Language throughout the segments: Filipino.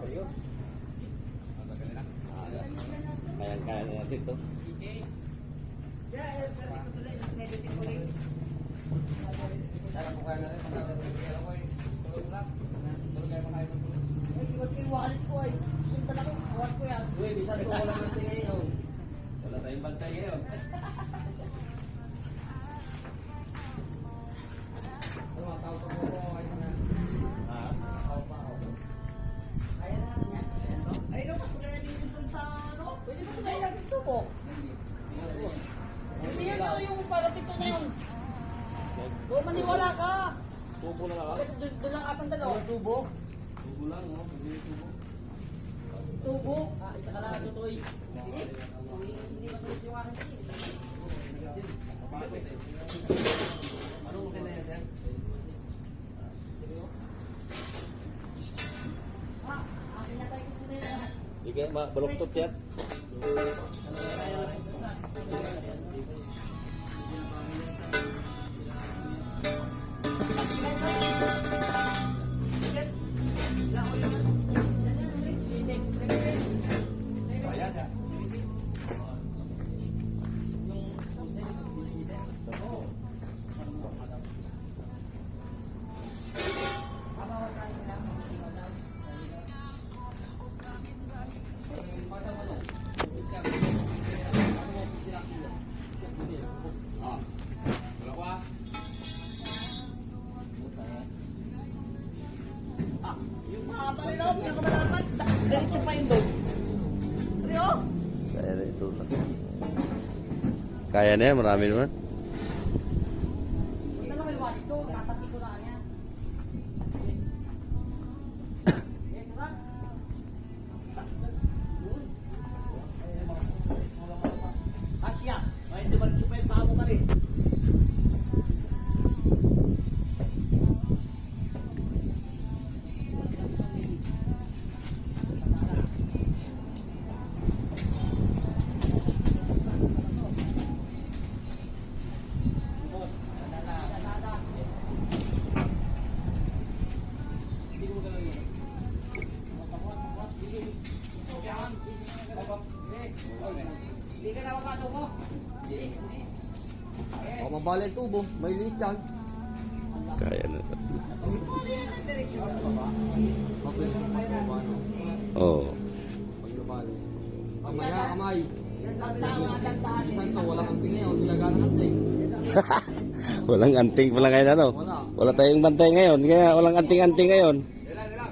Mario. Kaya na natin ito. Wala tayong bantay ngayon. Ay, no, patuloy din dun sa, ano? Pwede ba ito na gusto mo? Hindi yan daw yung parapito na yun. Kung maniwala ka. Tubo na lang. Doon lang asang dalawa. Tubo. Tubo lang, no? Tubo. Tubo. Isa ka lang tutoy. Sige. Hindi masalit yung akin kasi. Anong okay na yan, sir? Akin na tayo kung na. Hindi baloktot yan. Yung mahaba rin ako, pinakamalapat. Diretso pa yung dog. Rio? Kaya na ito. Kaya na yan, marami naman. Ito lang may wallet ko, natati ko lang yan. Asya, may diretso pa yung paa mo ka rin. Hindi ka na mapado mo. O, mabala yung tubo. May liit yan. Kaya na ito. Diretso pa Mabilis yung pagbawa, no? Oo. Pag nabali. Kamaya, kamay. Dandahan Minsan to, walang anting ngayon. Nilagaan ng anting. Walang anting pala ngayon, ano? Wala tayong bantay ngayon, kaya walang anting-anting ngayon.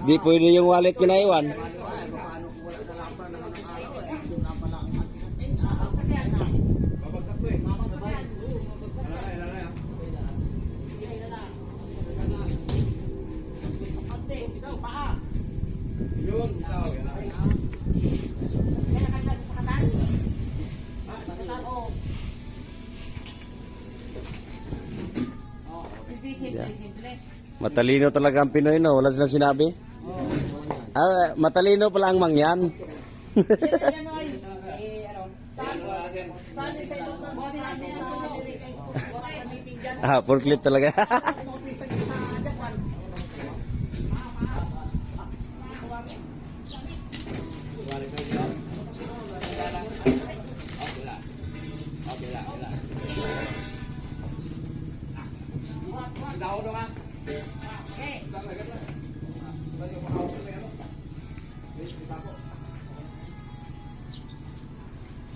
Di pwede yung wallet kinaiwan. Yun, ikaw. Kaya kanila sa sakatan. Sakatan, oo. Simple. Matalino talaga ang Pinoy, no? Wala silang sinabi. Ah, matalino pala ang mangyan. Yan ay. Saan sa ilo ng sinabi sa meeting dyan? Ah, forklift talaga. Office sa Japan.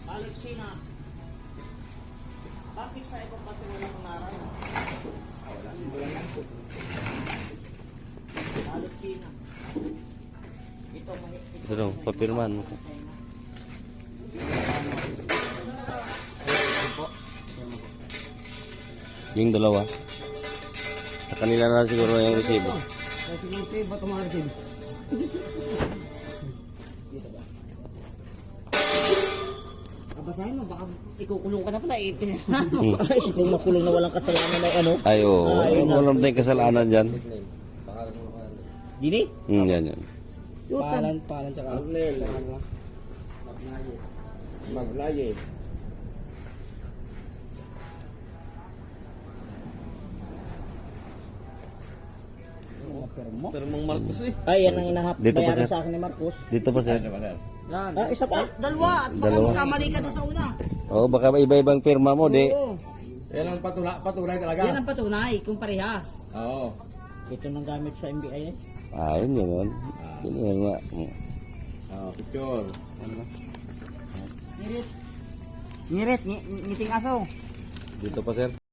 Balik China. Bakit sa ibang kasi wala pangaral? Balik China. Ito Ito dong, papirman mo. Yung dalawa. Sa kanila na siguro yung resibo. Siguro kayo ba tumarin? Basahin mo, baka ikukulong ka na pala eh. Kung makulong na walang kasalanan na ano. Ay, oo. Walang tayong kasalanan dyan. Dini? Yan. Yutan. Palan tsaka Magnel. Maglaye. Pero mang Marcos eh. Ay, yan ang inahap. Dito pa, Bayaran sir. sa akin ni Marcos. Dito pa sir. Yan. Ah, isa pa. Dalawa, at baka Dalawa. magkamali ka doon sa una. Oo, baka iba-ibang pirma mo, di. Oo. Yan ang patunay talaga. Yan ang patunay, kung parehas. Oo. Ito nang gamit sa MBI eh. Ah, yun yun. Yun yun nga. Picture. Ngirit, ngiting aso. Dito pa sir.